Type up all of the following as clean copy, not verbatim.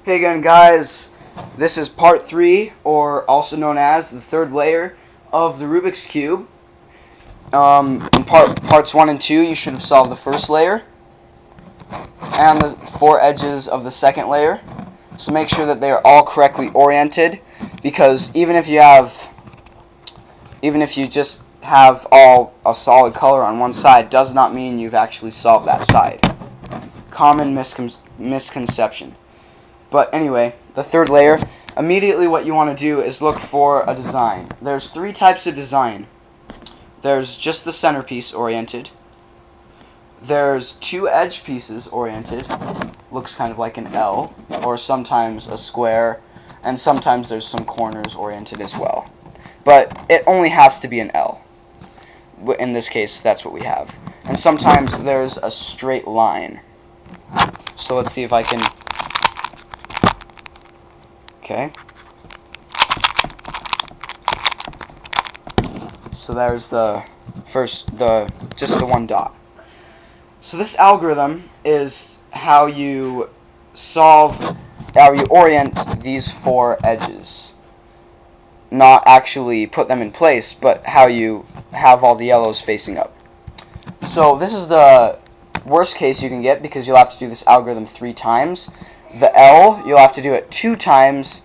Hey again, guys. This is part 3, or also known as the third layer of the Rubik's Cube. In parts 1 and 2, you should have solved the first layer and the 4 edges of the second layer. So make sure that they are all correctly oriented, because even if you just have all a solid color on one side, does not mean you've actually solved that side. Common misconception. But anyway, the third layer, immediately what you want to do is look for a design. There's 3 types of design. There's just the centerpiece oriented. There's 2 edge pieces oriented. Looks kind of like an L, or sometimes a square, and sometimes there's some corners oriented as well. But it only has to be an L. In this case, that's what we have. And sometimes there's a straight line. So let's see if I can... Okay. So there's the first, just the one dot. So this algorithm is how you orient these 4 edges. Not actually put them in place, but how you have all the yellows facing up. So this is the worst case you can get, because you'll have to do this algorithm 3 times. The L, you'll have to do it 2 times,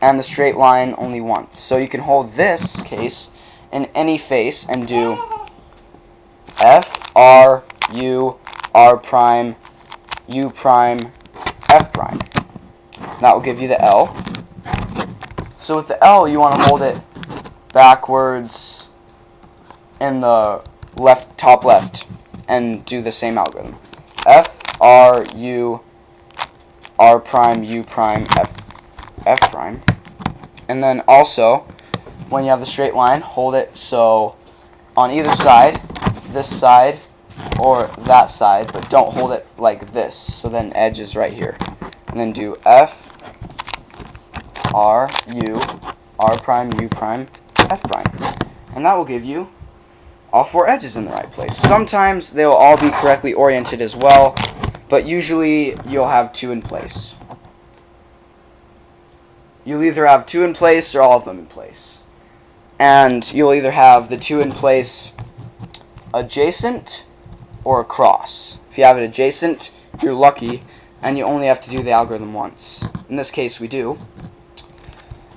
and the straight line only once. So you can hold this case in any face and do F, R, U, R prime, U prime, F prime. That will give you the L. So with the L, you want to hold it backwards in the top left and do the same algorithm. F, R, U, R prime, U prime, F prime. And then also, when you have the straight line, hold it so on either side, this side or that side, but don't hold it like this, so then edge is right here. And then do F, R, U, R prime, U prime, F prime. And that will give you all 4 edges in the right place. Sometimes they will all be correctly oriented as well, but usually you'll have 2 in place. You'll either have 2 in place or all of them in place. And you'll either have the 2 in place adjacent or across. If you have it adjacent, you're lucky, and you only have to do the algorithm once. In this case, we do.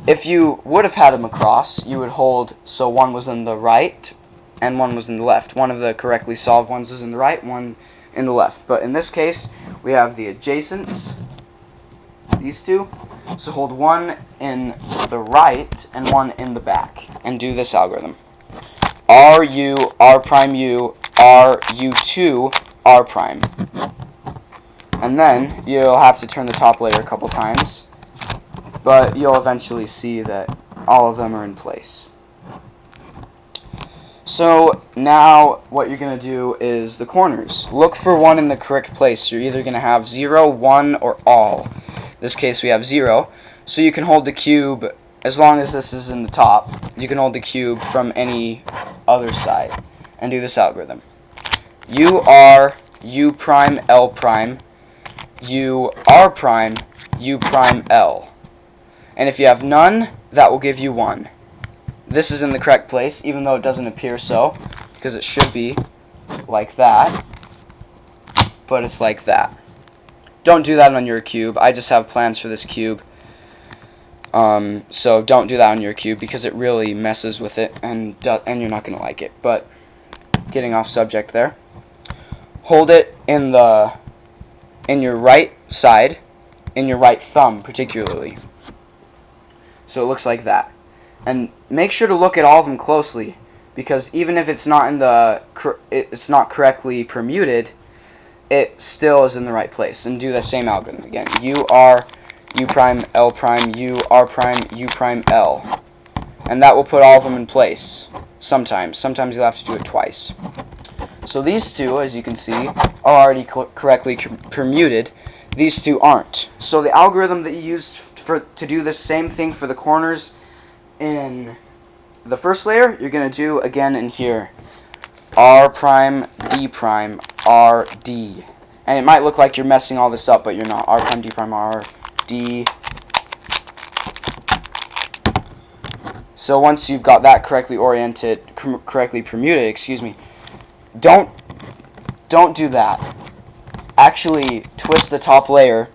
If you would have had them across, you would hold so one was in the right and one was in the left. One of the correctly solved ones is in the right, one in the left. But in this case, we have the adjacents, these 2. So hold one in the right and one in the back, and do this algorithm. R, U, R prime, U, R, U2, R prime. And then you'll have to turn the top layer a couple times, but you'll eventually see that all of them are in place. So now what you're going to do is the corners. Look for one in the correct place. You're either going to have 0, 1, or all. In this case we have 0. So you can hold the cube, as long as this is in the top, you can hold the cube from any other side and do this algorithm. U, R, U prime, L prime, U, R prime, U prime, L. And if you have none, that will give you 1. This is in the correct place, even though it doesn't appear so, because it should be like that, but it's like that. Don't do that on your cube. I just have plans for this cube. So don't do that on your cube, because it really messes with it, and you're not going to like it. But getting off subject there. Hold it in your right side, in your right thumb particularly. So it looks like that. And make sure to look at all of them closely, because even if it's not it's not correctly permuted, it still is in the right place. And do the same algorithm again. U, R, U prime, L prime, U, R prime, U prime, L. And that will put all of them in place. Sometimes you'll have to do it twice. So these 2, as you can see, are already correctly permuted. These 2 aren't. So the algorithm that you used to do the same thing for the corners in the first layer, you're going to do again in here. R prime, D prime, R, D. And it might look like you're messing all this up, but you're not. R prime, D prime, R, D. So once you've got that correctly oriented, correctly permuted, excuse me, don't do that. Actually twist the top layer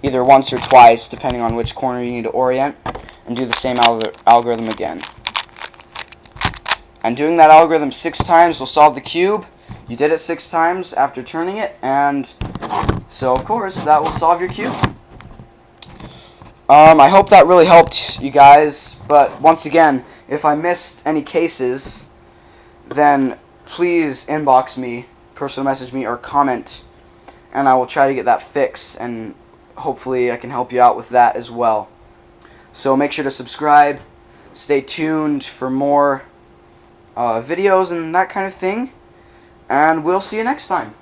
either once or twice, depending on which corner you need to orient, and do the same algorithm again. And doing that algorithm 6 times will solve the cube. You did it 6 times after turning it, and so of course that will solve your cube. I hope that really helped you guys, but once again, if I missed any cases, then please inbox me, personal message me, or comment, and I will try to get that fixed, and hopefully I can help you out with that as well. So make sure to subscribe, stay tuned for more videos and that kind of thing, and we'll see you next time.